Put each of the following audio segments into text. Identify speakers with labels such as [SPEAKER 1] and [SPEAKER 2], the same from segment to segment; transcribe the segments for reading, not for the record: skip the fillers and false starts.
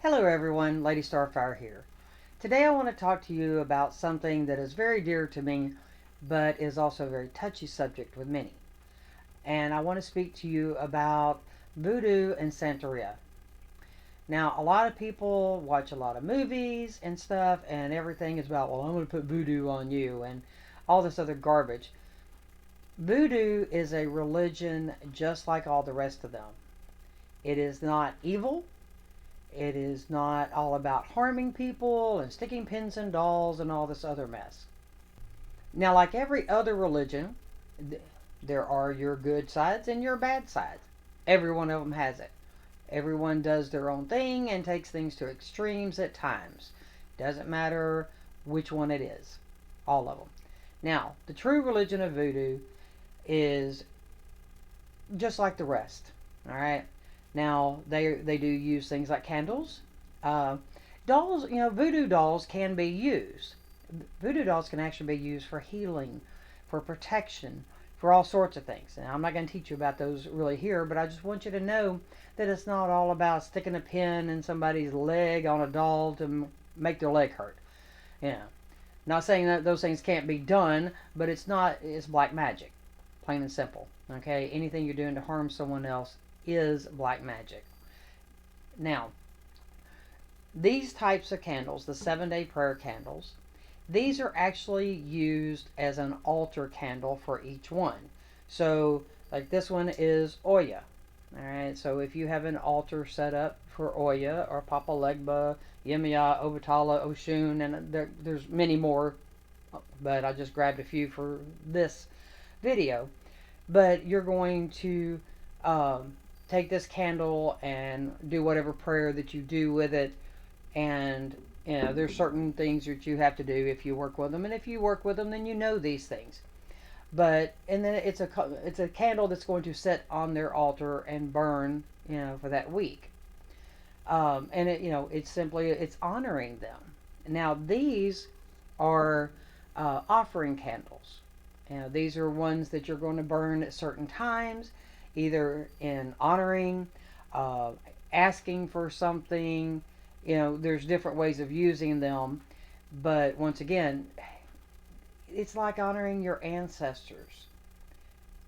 [SPEAKER 1] Hello everyone, Lady Starfire here. Today I want to talk to you about something that is very dear to me, but is also a very touchy subject with many. And I want to speak to you about Voodoo and Santeria. Now, a lot of people watch a lot of movies and stuff, and everything is about, well, I'm going to put voodoo on you, and all this other garbage. Voodoo is a religion just like all the rest of them. It is not evil. It is not all about harming people and sticking pins in dolls and all this other mess. Now, like every other religion, there are your good sides and your bad sides. Every one of them has it. Everyone does their own thing and takes things to extremes at times. Doesn't matter which one it is. All of them. Now, the true religion of voodoo is just like the rest. All right. Now they do use things like candles, uh, dolls. Voodoo dolls can be used. Voodoo dolls can actually be used for healing, for protection, for all sorts of things. And I'm not going to teach you about those really here, but I just want you to know that it's not all about sticking a pin in somebody's leg on a doll to make their leg hurt. Yeah. Not saying that those things can't be done, but it's not. It's black magic, plain and simple. Okay. Anything you're doing to harm someone else is black magic. Now, these types of candles, the 7-day prayer candles, these are actually used as an altar candle for each one. So, like this one is Oya. Alright, so if you have an altar set up for Oya or Papa Legba, Yemaya, Obatala, Oshun, and there's many more, but I just grabbed a few for this video. But you're going to take this candle and do whatever prayer that you do with it. And there's certain things that you have to do if you work with them, and if you work with them, then you know these things. But and then it's a candle that's going to sit on their altar and burn, for that week. And it's honoring them. Now these are offering candles. These are ones that you're going to burn at certain times, either in honoring, uh, asking for something. There's different ways of using them, but once again, it's like honoring your ancestors.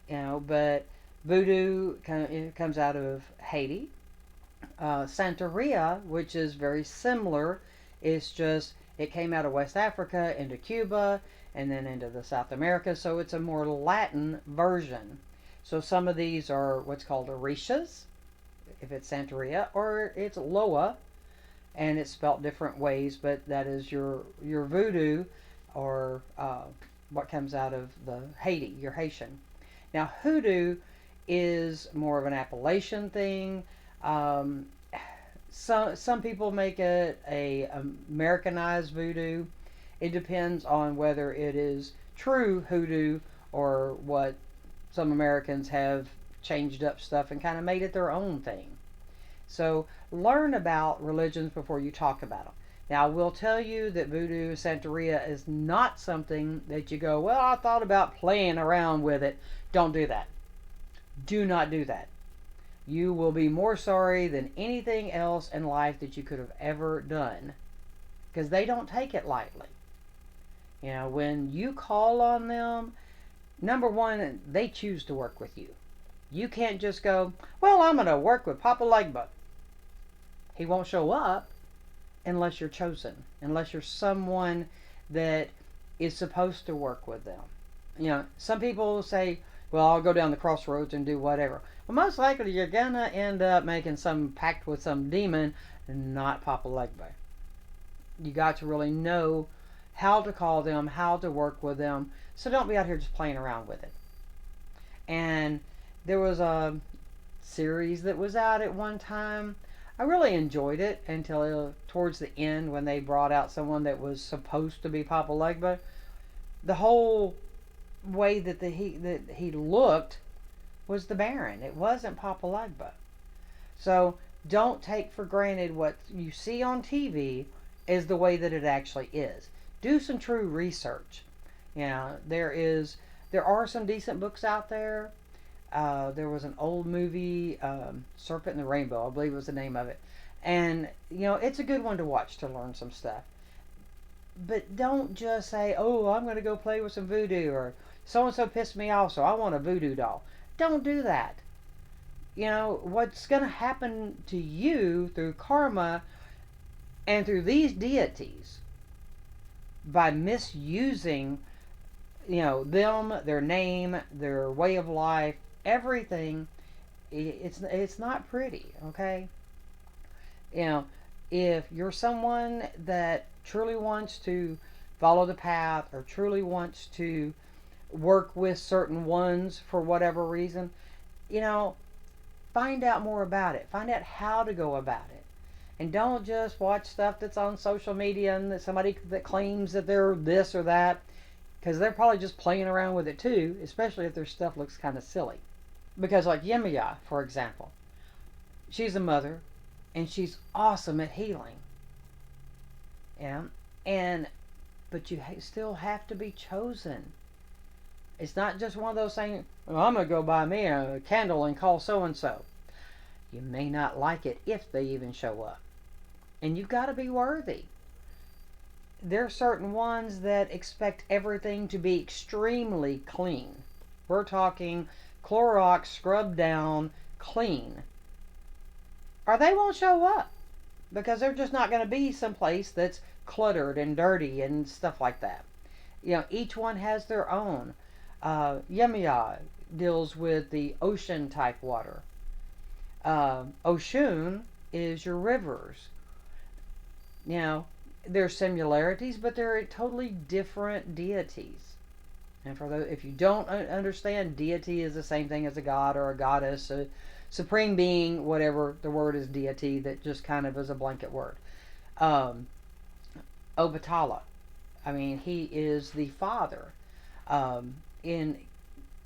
[SPEAKER 1] But voodoo it comes out of Haiti. Santeria, which is very similar, is just it came out of West Africa into Cuba and then into the South America, so it's a more Latin version. So some of these are what's called orishas, if it's Santeria, or it's Loa, and it's spelt different ways, but that is your voodoo, or what comes out of the Haiti, your Haitian. Now hoodoo is more of an Appalachian thing. Um, some people make it a Americanized voodoo. It depends on whether it is true hoodoo or what some Americans have changed up stuff and kind of made it their own thing. So learn about religions before you talk about them. Now, I will tell you that Voodoo Santeria is not something that you go, well, I thought about playing around with it. Don't do that. Do not do that. You will be more sorry than anything else in life that you could have ever done, because they don't take it lightly. When you call on them, number one, they choose to work with you. You can't just go, well, I'm going to work with Papa Legba. He won't show up unless you're chosen, unless you're someone that is supposed to work with them. Some people say, well, I'll go down the crossroads and do whatever. Well, most likely you're going to end up making some pact with some demon, not Papa Legba. You got to really know how to call them, how to work with them. So don't be out here just playing around with it. And there was a series that was out at one time. I really enjoyed it until towards the end when they brought out someone that was supposed to be Papa Legba. The whole way that he looked was the Baron. It wasn't Papa Legba. So don't take for granted what you see on TV is the way that it actually is. Do some true research. There are some decent books out there. There was an old movie, Serpent and the Rainbow, I believe was the name of it. And, it's a good one to watch to learn some stuff. But don't just say, oh, I'm going to go play with some voodoo, or so and so pissed me off, so I want a voodoo doll. Don't do that. What's going to happen to you through karma and through these deities by misusing, them, their name, their way of life, everything, it's not pretty, okay? You know, if you're someone that truly wants to follow the path or truly wants to work with certain ones for whatever reason, you know, find out more about it. Find out how to go about it. And don't just watch stuff that's on social media and that somebody that claims that they're this or that, because they're probably just playing around with it too, especially if their stuff looks kind of silly. Because, like Yemiya, for example, she's a mother and she's awesome at healing. Yeah. And, but you still have to be chosen. It's not just one of those things, well, I'm going to go buy me a candle and call so and so. You may not like it if they even show up. And you've got to be worthy. There are certain ones that expect everything to be extremely clean. We're talking Clorox scrubbed down clean. Or they won't show up because they're just not going to be someplace that's cluttered and dirty and stuff like that. Each one has their own. Yemiya deals with the ocean type water. Oshun is your rivers. There's similarities, but they're totally different deities. And for those, if you don't understand, deity is the same thing as a god or a goddess, a supreme being, whatever the word is, deity, that just kind of is a blanket word. Obatala, I mean, he is the father. In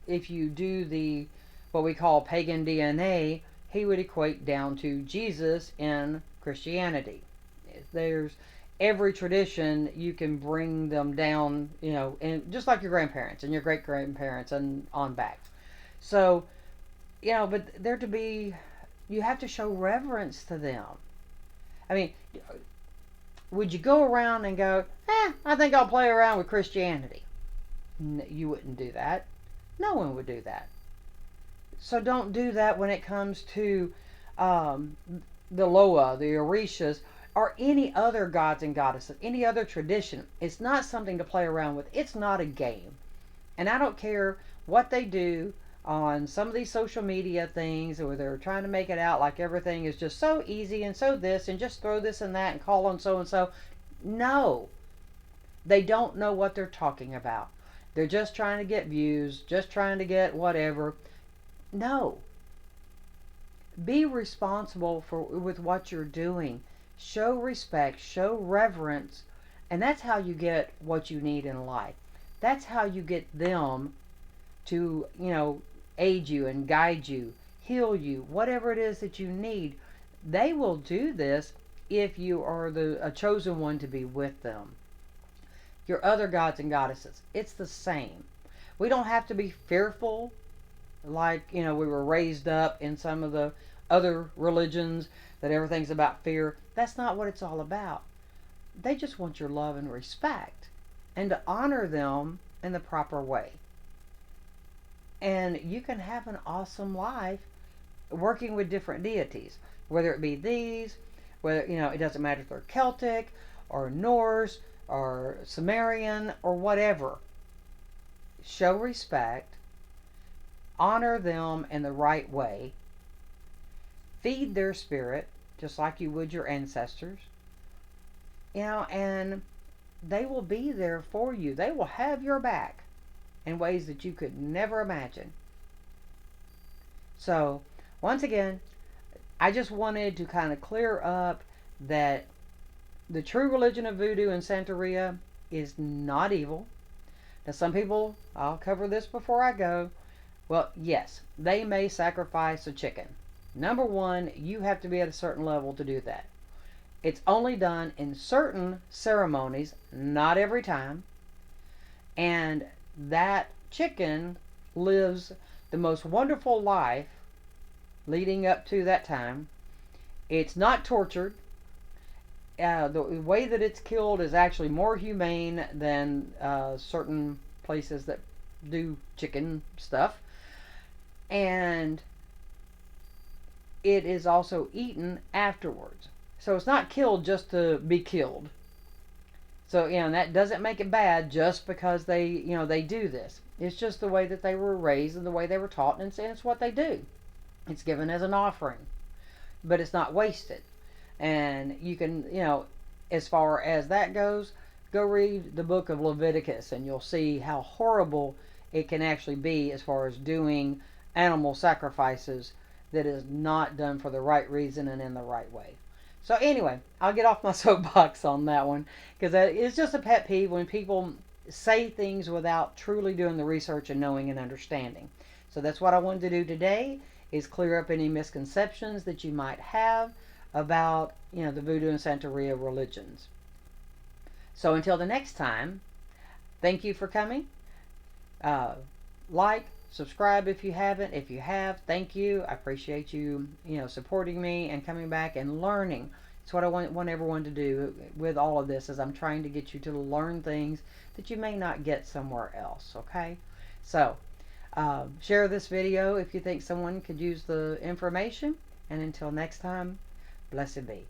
[SPEAKER 1] if you do the what we call pagan DNA, he would equate down to Jesus in Christianity. There's every tradition you can bring them down, and just like your grandparents and your great grandparents and on back. So, but they're to be, you have to show reverence to them. I mean, would you go around and go, I think I'll play around with Christianity? You wouldn't do that. No one would do that. So don't do that when it comes to the Loa, the Orishas, or any other gods and goddesses, any other tradition. It's not something to play around with. It's not a game. And I don't care what they do on some of these social media things where they're trying to make it out like everything is just so easy and so this and just throw this and that and call on so and so. No. They don't know what they're talking about. They're just trying to get views, just trying to get whatever. No. Be responsible with what you're doing. Show respect, show reverence, and that's how you get what you need in life. That's how you get them to, aid you and guide you, heal you, whatever it is that you need. They will do this if you are a chosen one to be with them. Your other gods and goddesses, it's the same. We don't have to be fearful like, we were raised up in some of the other religions that everything's about fear. That's not what it's all about. They just want your love and respect and to honor them in the proper way. And you can have an awesome life working with different deities, whether it be these, whether, it doesn't matter if they're Celtic or Norse or Sumerian or whatever. Show respect, honor them in the right way, feed their spirit just like you would your ancestors, and they will be there for you. They will have your back in ways that you could never imagine. So, once again, I just wanted to kind of clear up that the true religion of Voodoo and Santeria is not evil. Now, some people, I'll cover this before I go. Well, yes, they may sacrifice a chicken. Number one, you have to be at a certain level to do that. It's only done in certain ceremonies, not every time. And that chicken lives the most wonderful life leading up to that time. It's not tortured. The way that it's killed is actually more humane than certain places that do chicken stuff. And it is also eaten afterwards. So it's not killed just to be killed. So, and that doesn't make it bad just because they do this. It's just the way that they were raised and the way they were taught, and it's what they do. It's given as an offering, but it's not wasted. And you can, as far as that goes, go read the book of Leviticus and you'll see how horrible it can actually be as far as doing animal sacrifices that is not done for the right reason and in the right way. So anyway, I'll get off my soapbox on that one because it's just a pet peeve when people say things without truly doing the research and knowing and understanding. So that's what I wanted to do today, is clear up any misconceptions that you might have about the Voodoo and Santeria religions. So until the next time, thank you for coming. Like, subscribe if you haven't. If you have, thank you. I appreciate you, supporting me and coming back and learning. It's what I want everyone to do with all of this, is I'm trying to get you to learn things that you may not get somewhere else, okay? So, share this video if you think someone could use the information. And until next time, blessed be.